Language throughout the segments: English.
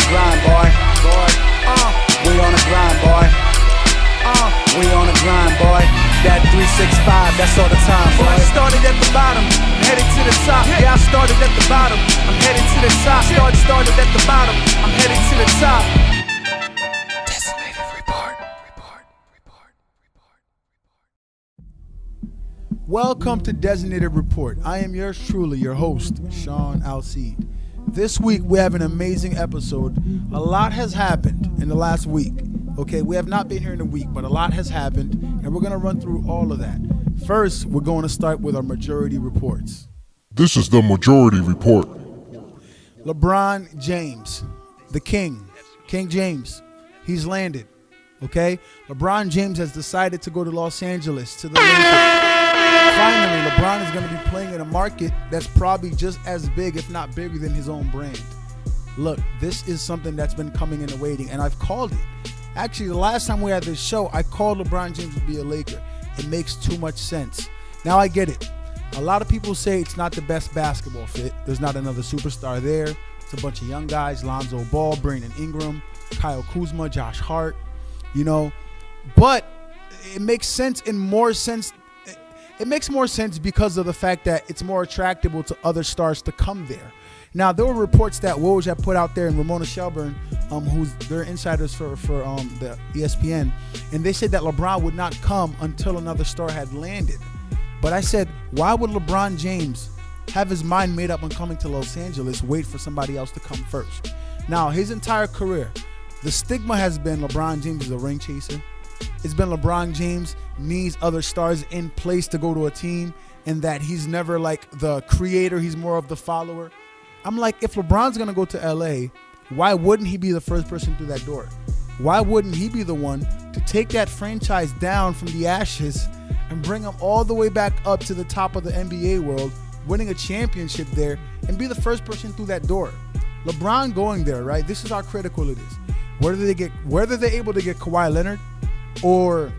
the grind, boy. We on the grind, boy. We on the grind, boy. That 365, that's all the time, boy. I started at the bottom, headed to the top. Yeah, I started at the bottom, I'm headed to the top. Started at the bottom, I'm headed to the top. Designated report. Welcome to Designated Report. I am yours truly, your host, Sean Alcide. This week we have an amazing episode. A lot has happened in the last week. Okay, we have not been here in a week, but a lot has happened, and we're going to run through all of that. First, we're going to start with our majority reports. This is the majority report. LeBron James, the King James, he's landed. Okay, LeBron James has decided to go to Los Angeles, to the Lakers. Finally, LeBron is going to be playing in a market that's probably just as big, if not bigger than his own brand. Look, this is something that's been coming in and waiting, and I've called it. Actually, the last time we had this show, I called LeBron James to be a Laker. It makes too much sense. Now I get it. A lot of people say it's not the best basketball fit. There's not another superstar there. It's a bunch of young guys, Lonzo Ball, Brandon Ingram, Kyle Kuzma, Josh Hart, But it makes sense in more sense. It makes more sense because of the fact that it's more attractable to other stars to come there. Now, there were reports that Woj had put out there, and Ramona Shelburne, who's their insiders for the ESPN, and they said that LeBron would not come until another star had landed. But I said, why would LeBron James have his mind made up on coming to Los Angeles, wait for somebody else to come first? Now, his entire career, the stigma has been LeBron James is a ring chaser. It's been LeBron James needs other stars in place to go to a team, and that he's never like the creator, he's more of the follower. I'm like, if LeBron's going to go to LA, why wouldn't he be the first person through that door? Why wouldn't he be the one to take that franchise down from the ashes and bring them all the way back up to the top of the NBA world, winning a championship there, and be the first person through that door? LeBron going there, right? This is how critical it is. Whether they're able to get Kawhi Leonard, or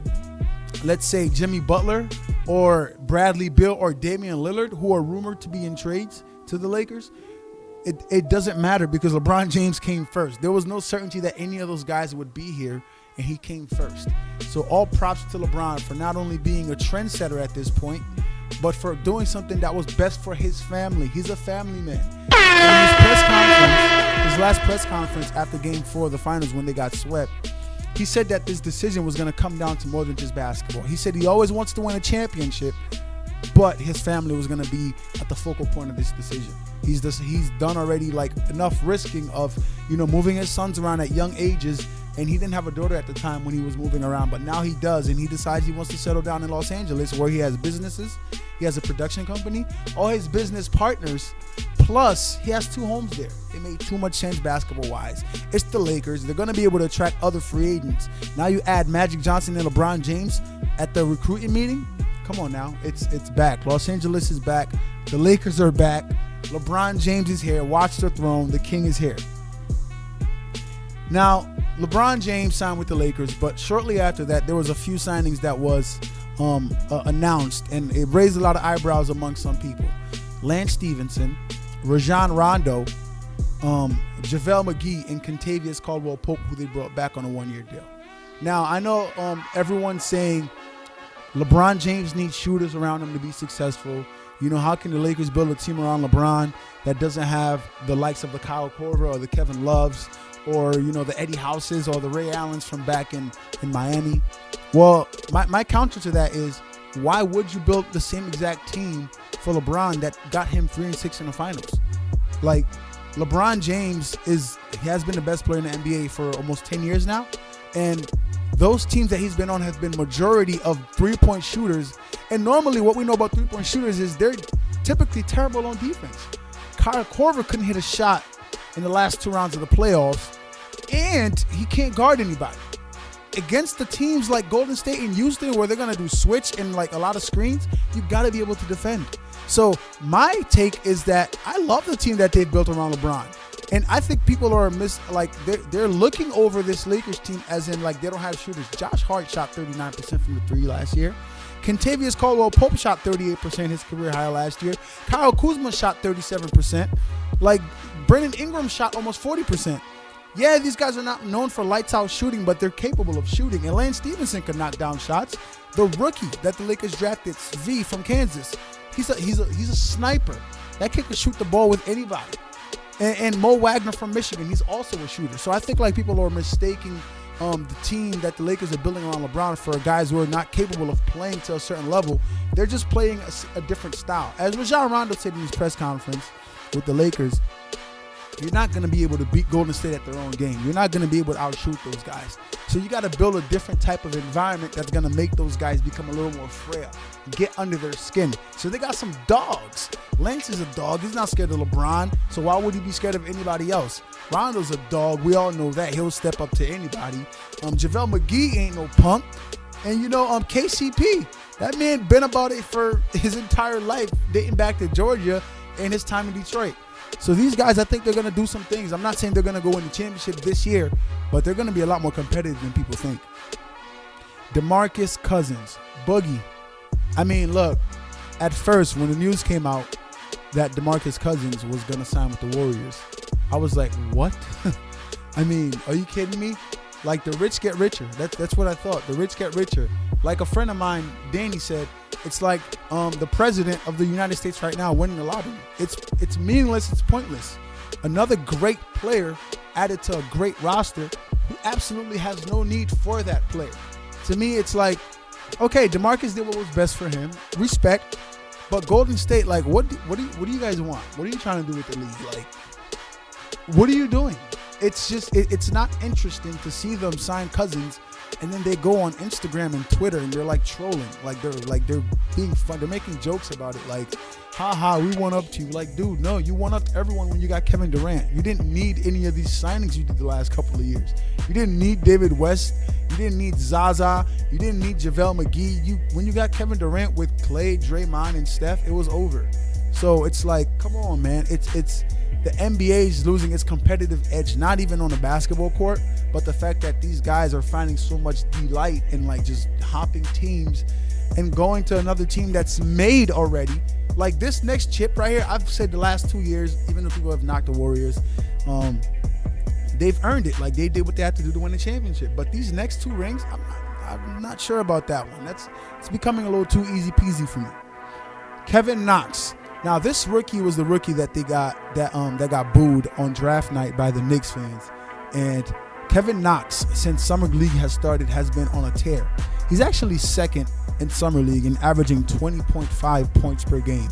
let's say Jimmy Butler, or Bradley Beal, or Damian Lillard, who are rumored to be in trades to the Lakers, it doesn't matter because LeBron James came first. There was no certainty that any of those guys would be here, and he came first. So all props to LeBron for not only being a trendsetter at this point, but for doing something that was best for his family. He's a family man. In his last press conference after Game 4 of the finals when they got swept, he said that this decision was going to come down to more than just basketball. He said he always wants to win a championship, but his family was going to be at the focal point of this decision. He's done already like enough risking of, moving his sons around at young ages, and he didn't have a daughter at the time when he was moving around, but now he does, and he decides he wants to settle down in Los Angeles where he has businesses, he has a production company, all his business partners, plus he has 2 homes there. It made too much sense basketball-wise. It's the Lakers. They're going to be able to attract other free agents. Now you add Magic Johnson and LeBron James at the recruiting meeting. Come on now. It's back. Los Angeles is back. The Lakers are back. LeBron James is here. Watch the throne. The king is here. Now, LeBron James signed with the Lakers, but shortly after that, there was a few signings that was announced, and it raised a lot of eyebrows among some people. Lance Stevenson, Rajon Rondo, JaVale McGee, and Kentavious Caldwell-Pope, who they brought back on a 1-year deal. Now, I know everyone's saying LeBron James needs shooters around him to be successful. How can the Lakers build a team around LeBron that doesn't have the likes of the Kyle Korver or the Kevin Loves or, the Eddie Houses or the Ray Allens from back in Miami? Well, my counter to that is, why would you build the same exact team for LeBron that got him 3-6 in the finals? Like, LeBron James he has been the best player in the NBA for almost 10 years now, and those teams that he's been on have been majority of 3-point shooters. And normally what we know about 3-point shooters is they're typically terrible on defense. Kyle Korver couldn't hit a shot in the last 2 rounds of the playoffs, and he can't guard anybody. Against the teams like Golden State and Houston, where they're going to do switch and like a lot of screens, you've got to be able to defend. So my take is that I love the team that they've built around LeBron. And I think people are they're looking over this Lakers team as in like they don't have shooters. Josh Hart shot 39% from the 3 last year. Kentavious Caldwell-Pope shot 38%, his career high last year. Kyle Kuzma shot 37%. Like Brandon Ingram shot almost 40%. Yeah, these guys are not known for lights out shooting, but they're capable of shooting. And Lance Stevenson can knock down shots. The rookie that the Lakers drafted, V from Kansas, he's a sniper. That kid can shoot the ball with anybody. And Mo Wagner from Michigan, he's also a shooter. So I think like people are mistaking the team that the Lakers are building around LeBron for guys who are not capable of playing to a certain level. They're just playing a different style. As Rajon Rondo said in his press conference with the Lakers, you're not going to be able to beat Golden State at their own game. You're not going to be able to outshoot those guys. So you got to build a different type of environment that's going to make those guys become a little more frail, get under their skin. So they got some dogs. Lance is a dog. He's not scared of LeBron. So why would he be scared of anybody else? Rondo's a dog. We all know that. He'll step up to anybody. JaVale McGee ain't no punk. And, KCP, that man been about it for his entire life, dating back to Georgia and his time in Detroit. So these guys, I think they're going to do some things. I'm not saying they're going to go win the championship this year, but they're going to be a lot more competitive than people think. DeMarcus Cousins, Boogie. I mean, look, at first when the news came out that DeMarcus Cousins was going to sign with the Warriors, I was like, what? I mean, are you kidding me? Like, the rich get richer. That's what I thought. The rich get richer. Like a friend of mine, Danny, said, it's like the president of the United States right now winning the lottery. It's meaningless. It's pointless. Another great player added to a great roster who absolutely has no need for that player. To me, it's like, okay, DeMarcus did what was best for him. Respect. But Golden State, like, what do you guys want? What are you trying to do with the league? Like, what are you doing? It's just it's not interesting to see them sign Cousins and then they go on Instagram and Twitter and they're like trolling, they're being fun, they're making jokes about it, like, haha, we won up to you. Like, dude, no, you won up to everyone when you got Kevin Durant. You didn't need any of these signings you did the last couple of years. You didn't need David West. You didn't need Zaza. You didn't need JaVale McGee. When you got Kevin Durant with Clay, Draymond, and Steph, it was over. So it's like, come on, man. It's the NBA is losing its competitive edge, not even on the basketball court, but the fact that these guys are finding so much delight in like just hopping teams and going to another team that's made already. Like this next chip right here, I've said the last 2 years, even though people have knocked the Warriors, they've earned it. Like they did what they had to do to win the championship. But these next 2 rings, I'm not sure about that one. It's becoming a little too easy peasy for me. Kevin Knox. Now this rookie was the rookie that they got that got booed on draft night by the Knicks fans. And Kevin Knox, since Summer League has started, has been on a tear. He's actually second in Summer League and averaging 20.5 points per game.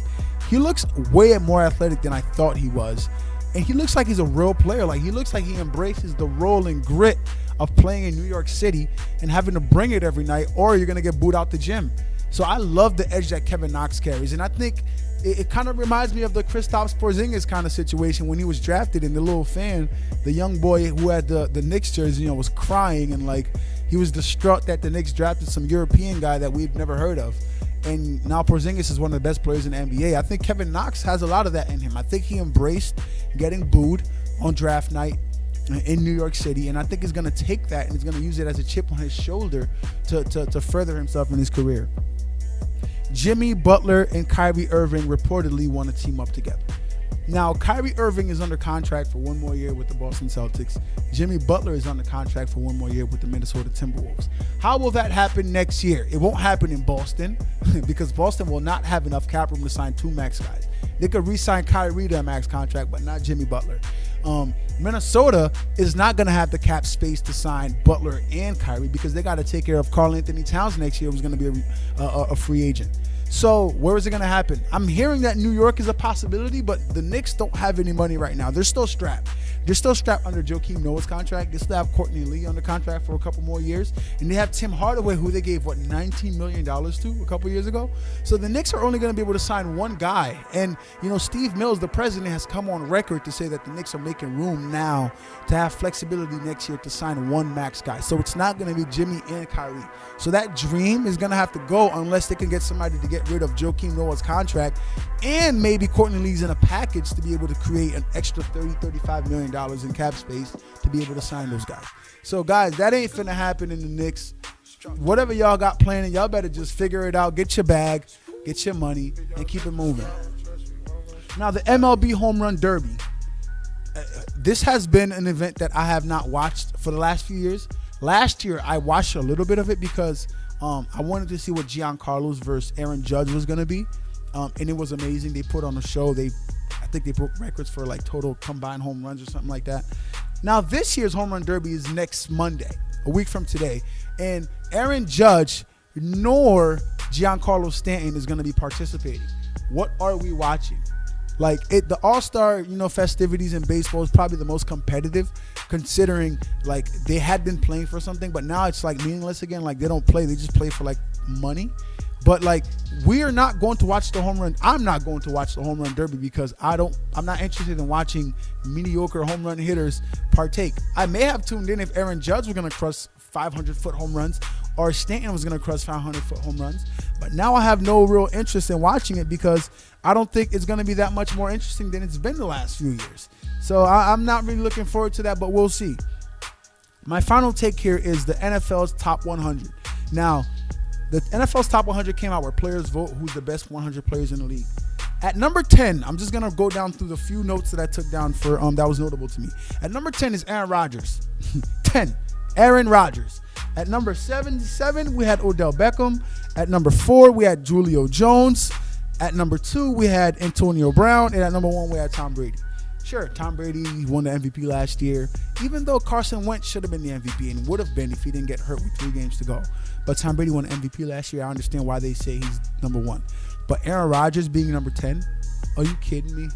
He looks way more athletic than I thought he was. And he looks like he's a real player. Like he looks like he embraces the role and grit of playing in New York City and having to bring it every night, or you're going to get booed out the gym. So I love the edge that Kevin Knox carries. And I think it kind of reminds me of the Kristaps Porzingis kind of situation when he was drafted, and the little fan, the young boy who had the Knicks jersey, was crying and like he was distraught that the Knicks drafted some European guy that we've never heard of. And now Porzingis is one of the best players in the NBA. I think Kevin Knox has a lot of that in him. I think he embraced getting booed on draft night in New York City, and I think he's going to take that and he's going to use it as a chip on his shoulder to further himself in his career. Jimmy Butler and Kyrie Irving reportedly want to team up together. Now, Kyrie Irving is under contract for 1 more year with the Boston Celtics. Jimmy Butler is under contract for 1 more year with the Minnesota Timberwolves. How will that happen next year? It won't happen in Boston because Boston will not have enough cap room to sign 2 max guys. They could re-sign Kyrie to a max contract, but not Jimmy Butler. Minnesota is not going to have the cap space to sign Butler and Kyrie because they got to take care of Karl Anthony Towns next year, who's going to be a free agent. So where is it going to happen? I'm hearing that New York is a possibility, but the Knicks don't have any money right now. They're still strapped. They're still strapped under Joakim Noah's contract. They still have Courtney Lee under contract for a couple more years. And they have Tim Hardaway, who they gave, $19 million to a couple years ago. So the Knicks are only going to be able to sign 1 guy. And, Steve Mills, the president, has come on record to say that the Knicks are making room now to have flexibility next year to sign 1 max guy. So it's not going to be Jimmy and Kyrie. So that dream is going to have to go unless they can get somebody to get rid of Joakim Noah's contract, and maybe Courtney Lee's in a package to be able to create an extra $35 million in cap space to be able to sign those guys. So guys, that ain't finna happen in the Knicks. Whatever y'all got planning, y'all better just figure it out, get your bag, get your money, and keep it moving. Now the MLB Home Run Derby. this has been an event that I have not watched for the last few years. Last year, I watched a little bit of it because I wanted to see what Giancarlo's versus Aaron Judge was going to be. And it was amazing. They put on a show. I think they broke records for like total combined home runs or something like that. Now, this year's home run derby is next Monday, a week from today. And Aaron Judge nor Giancarlo Stanton is going to be participating. What are we watching? Like the All-Star, festivities in baseball is probably the most competitive, considering like they had been playing for something, but now it's like meaningless again. Like they don't play; they just play for like money. But like we are not going to watch the home run. I'm not going to watch the home run derby because I'm not interested in watching mediocre home run hitters partake. I may have tuned in if Aaron Judge was going to crush 500-foot home runs or Stanton was going to crush 500-foot home runs. But now I have no real interest in watching it because I don't think it's going to be that much more interesting than it's been the last few years. So I'm not really looking forward to that, but we'll see. My final take here is the NFL's top 100. Now, the NFL's top 100 came out where players vote who's the best 100 players in the league. At number 10, I'm just going to go down through the few notes that I took down for that was notable to me. At number 10 is Aaron Rodgers. 10, Aaron Rodgers. At number 7, we had Odell Beckham. At number 4, we had Julio Jones. At number 2, we had Antonio Brown. And at number 1, we had Tom Brady. Sure, Tom Brady won the MVP last year, even though Carson Wentz should have been the MVP and would have been if he didn't get hurt with 3 games to go. But Tom Brady won the MVP last year. I understand why they say he's number 1. But Aaron Rodgers being number 10, are you kidding me?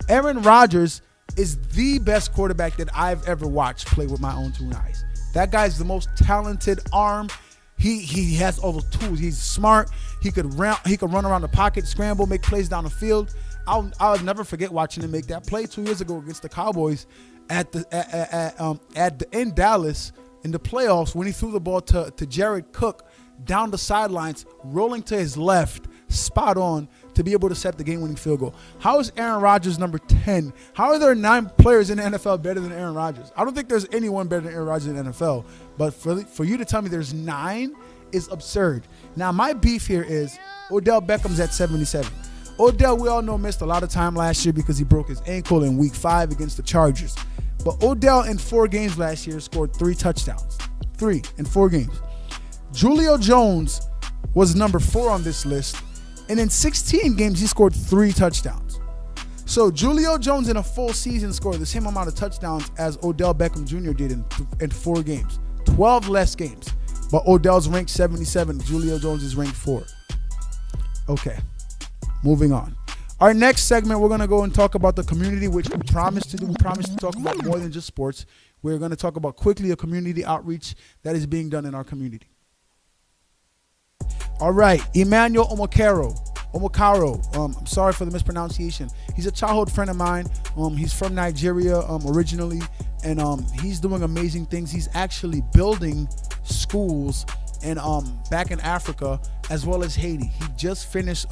Aaron Rodgers is the best quarterback that I've ever watched play with my own 2 eyes. That guy's the most talented arm. He has all the tools. He's smart. He could run around the pocket, scramble, make plays down the field. I'll never forget watching him make that play 2 years ago against the Cowboys in Dallas in the playoffs when he threw the ball to Jared Cook down the sidelines, rolling to his left, spot on to be able to set the game-winning field goal. How is Aaron Rodgers number 10? How are there 9 players in the NFL better than Aaron Rodgers? I don't think there's anyone better than Aaron Rodgers in the NFL, but for you to tell me there's 9 is absurd. Now, my beef here is Odell Beckham's at 77. Odell, we all know, missed a lot of time last year because he broke his ankle in week 5 against the Chargers. But Odell in 4 games last year scored 3 touchdowns. 3 in 4 games. Julio Jones was number 4 on this list. And in 16 games, he scored 3 touchdowns. So Julio Jones in a full season scored the same amount of touchdowns as Odell Beckham Jr. did in 4 games. 12 less games. But Odell's ranked 77. Julio Jones is ranked 4. Okay. Moving on. Our next segment, we're going to go and talk about the community, which we promised to do. We promised to talk about more than just sports. We're going to talk about quickly a community outreach that is being done in our community. All right. Emmanuel Omokaro. I'm sorry for the mispronunciation. He's a childhood friend of mine. He's from Nigeria originally, and he's doing amazing things. He's actually building schools and back in Africa as well as Haiti. He just finished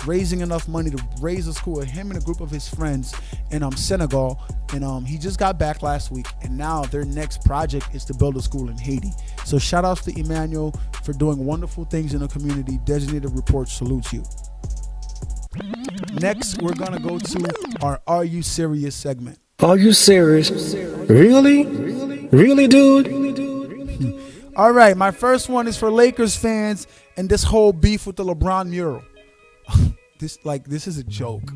raising enough money to raise a school with him and a group of his friends in Senegal, and he just got back last week, and now their next project is to build a school in Haiti. So shout outs to Emmanuel for doing wonderful things in the community. Designated Report salutes you. Next, we're gonna go to our Are You Serious segment. Are you serious? Really? Really, dude? All right, my first one is for Lakers fans and this whole beef with the LeBron mural. This is a joke,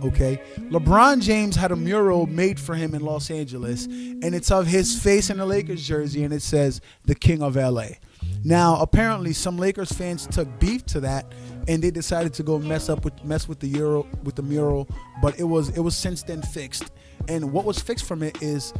okay? LeBron James had a mural made for him in Los Angeles, and it's of his face in a Lakers jersey, and it says, "The King of LA." Now, apparently, some Lakers fans took beef to that, and they decided to go mess with the mural, but it was since then fixed. And what was fixed from it is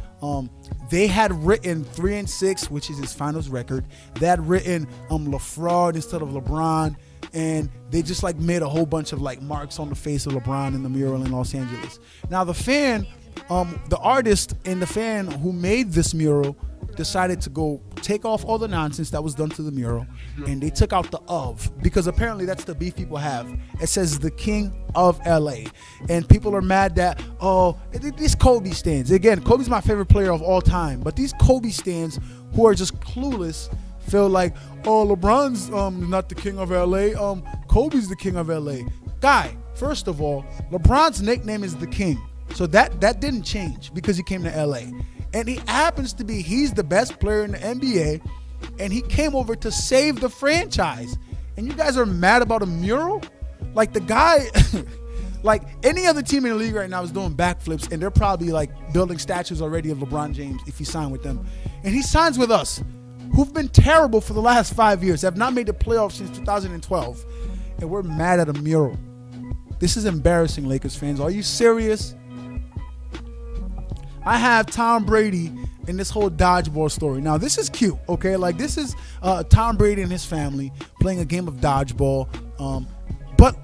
they had written 3-6, which is his finals record. They had written LaFraud instead of LeBron, and they just made a whole bunch of marks on the face of LeBron in the mural in Los Angeles. Now the fan, the artist and the fan who made this mural decided to go take off all the nonsense that was done to the mural, and they took out the "of" because apparently that's the beef people have. It says "The King of LA," and people are mad that these Kobe stands. Again, Kobe's my favorite player of all time, but these Kobe stands who are just clueless feel like, LeBron's not the King of LA. Kobe's the King of LA. Guy, first of all, LeBron's nickname is the King. So that didn't change because he came to LA. And he happens to be, he's the best player in the NBA, and he came over to save the franchise. And you guys are mad about a mural? Like the guy, like any other team in the league right now is doing backflips, and they're probably like building statues already of LeBron James if he signed with them. And he signs with us, who've been terrible for the last 5 years, have not made the playoffs since 2012. And we're mad at a mural. This is embarrassing, Lakers fans. Are you serious? I have Tom Brady in this whole dodgeball story. Now, this is cute, okay? Like, this is Tom Brady and his family playing a game of dodgeball. But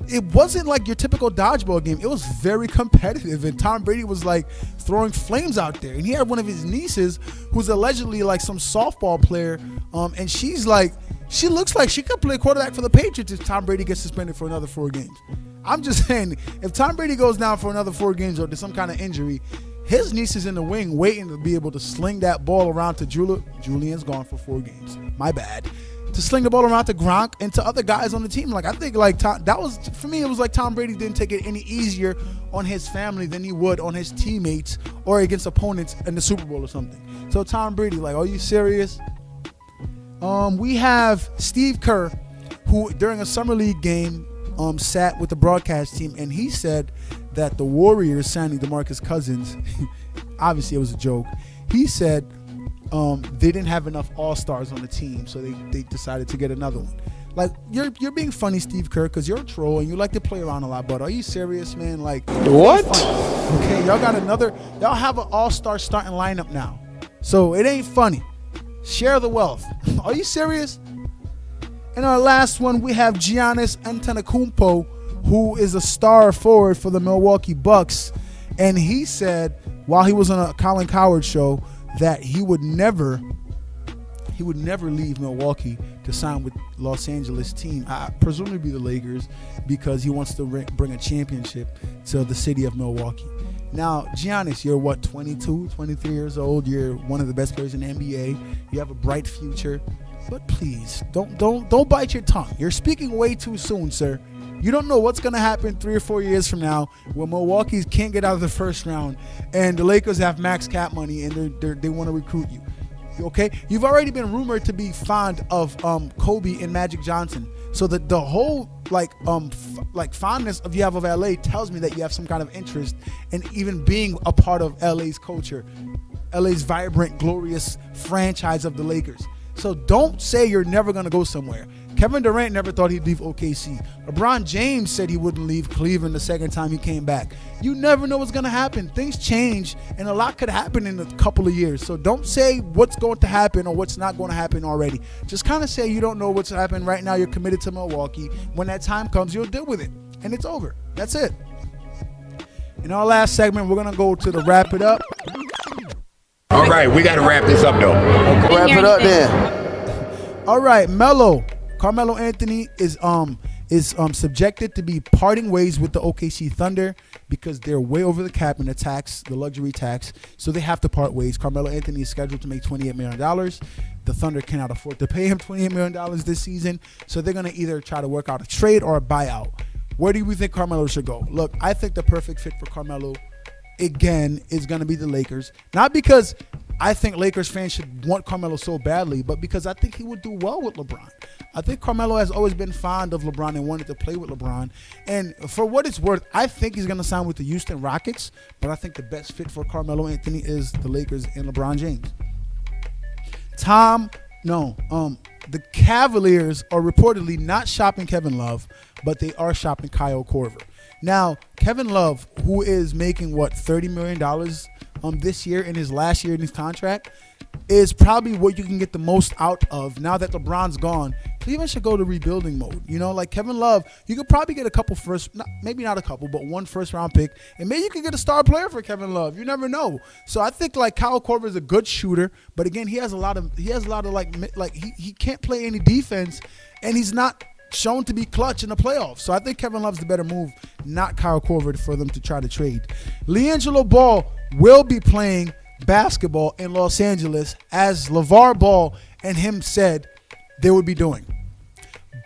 it wasn't like your typical dodgeball game. It was very competitive, and Tom Brady was like throwing flames out there. And he had one of his nieces who's allegedly like some softball player, and she's like, she looks like she could play quarterback for the Patriots if Tom Brady gets suspended for another 4 games. I'm just saying, if Tom Brady goes down for another 4 games or there's some kind of injury, his niece is in the wing waiting to be able to sling that ball around to Julian's gone for 4 games. My bad. To sling the ball around to Gronk and to other guys on the team. Like, I think like that was, for me, it was like Tom Brady didn't take it any easier on his family than he would on his teammates or against opponents in the Super Bowl or something. So Tom Brady, like, are you serious? We have Steve Kerr, who during a summer league game sat with the broadcast team, and he said that the Warriors signing DeMarcus Cousins, obviously it was a joke. He said they didn't have enough all-stars on the team, so they decided to get another one. Like, you're being funny, Steve Kerr, because you're a troll and you like to play around a lot, but are you serious, man? Like, What? Okay, y'all have an all-star starting lineup now, so it ain't funny. Share the wealth. Are you serious? And our last one, we have Giannis Antetokounmpo, who is a star forward for the Milwaukee Bucks, and he said while he was on a Colin Cowherd show that he would never leave Milwaukee to sign with Los Angeles team, presumably the Lakers, because he wants to bring a championship to the city of Milwaukee. Now, Giannis, you're what, 22, 23 years old. You're one of the best players in the NBA. You have a bright future, but please don't bite your tongue. You're speaking way too soon, sir. You don't know what's going to happen 3 or 4 years from now when Milwaukee can't get out of the first round and the Lakers have max cap money and they want to recruit you. Okay? You've already been rumored to be fond of Kobe and Magic Johnson. So the whole fondness you have of LA tells me that you have some kind of interest in even being a part of LA's culture, LA's vibrant, glorious franchise of the Lakers. So don't say you're never going to go somewhere. Kevin Durant never thought he'd leave OKC. LeBron James said he wouldn't leave Cleveland the second time he came back. You never know what's going to happen. Things change, and a lot could happen in a couple of years. So don't say what's going to happen or what's not going to happen already. Just kind of say you don't know what's happening right now. You're committed to Milwaukee. When that time comes, you'll deal with it, and it's over. That's it. In our last segment, we're going to go to the wrap it up. All right, we got to wrap this up, though. Wrap it up then. All right, Melo. Carmelo Anthony is subjected to be parting ways with the OKC Thunder because they're way over the cap in the luxury tax, so they have to part ways. Carmelo Anthony is scheduled to make $28 million. The Thunder cannot afford to pay him $28 million this season, so they're going to either try to work out a trade or a buyout. Where do we think Carmelo should go? Look, I think the perfect fit for Carmelo, again, is going to be the Lakers. Not because I think Lakers fans should want Carmelo so badly, but because I think he would do well with LeBron. I think Carmelo has always been fond of LeBron and wanted to play with LeBron. And for what it's worth, I think he's going to sign with the Houston Rockets, but I think the best fit for Carmelo Anthony is the Lakers and LeBron James. The Cavaliers are reportedly not shopping Kevin Love, but they are shopping Kyle Korver. Now, Kevin Love, who is making, $30 million this year in his last year in his contract, is probably what you can get the most out of now that LeBron's gone. Cleveland should go to rebuilding mode. You know, like Kevin Love, you could probably get maybe not a couple, but one first-round pick, and maybe you can get a star player for Kevin Love. You never know. So I think like Kyle Korver is a good shooter, but again, he has a lot of he can't play any defense, and he's not shown to be clutch in the playoffs. So I think Kevin Love's the better move, not Kyle Korver, for them to try to trade. LiAngelo Ball will be playing basketball in Los Angeles, as LeVar Ball and him said they would be doing.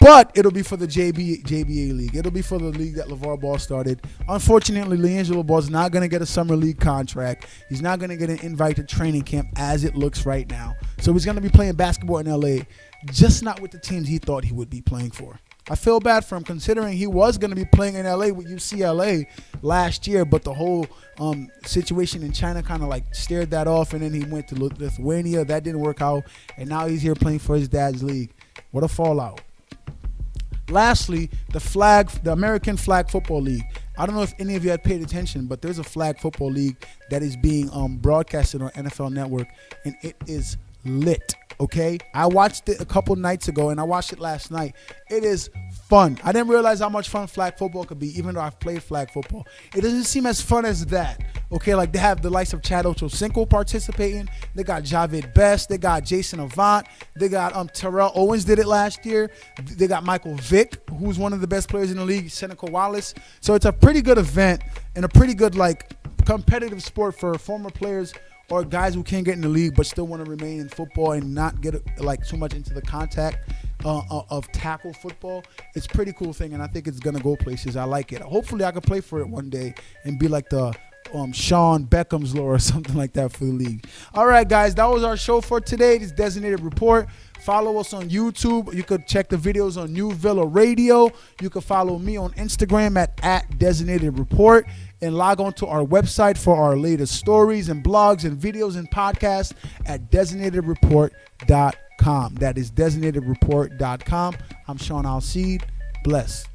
But it'll be for the JBA league. It'll be for the league that LeVar Ball started. Unfortunately, LiAngelo Ball's not going to get a summer league contract. He's not going to get an invite to training camp as it looks right now. So he's going to be playing basketball in LA, just not with the teams he thought he would be playing for. I feel bad for him considering he was going to be playing in LA with UCLA last year, but the whole situation in China kind of like stared that off, and then he went to Lithuania. That didn't work out, and now he's here playing for his dad's league. What a fallout. Lastly, the American Flag Football League. I don't know if any of you had paid attention, but there's a flag football league that is being broadcasted on NFL Network, and it is lit. Okay, I watched it a couple nights ago, and I watched it last night. It is fun. I didn't realize how much fun flag football could be, even though I've played flag football. It doesn't seem as fun as that. Okay, like they have the likes of Chad Ochocinco participating. They got Javid Best. They got Jason Avant. They got Terrell Owens did it last year. They got Michael Vick, who's one of the best players in the league, Seneca Wallace. So it's a pretty good event and a pretty good like competitive sport for former players or guys who can't get in the league but still want to remain in football and not get like too much into the contact of tackle football. It's a pretty cool thing, and I think it's going to go places. I like it. Hopefully I can play for it one day and be like the Sean Beckham's law or something like that for the league. All right, guys, that was our show for today. This Designated Report. Follow us on YouTube. You could check the videos on New Villa Radio. You can follow me on Instagram at Designated Report, and log on to our website for our latest stories and blogs and videos and podcasts at DesignatedReport.com. That is DesignatedReport.com. I'm Sean Alcide. Bless.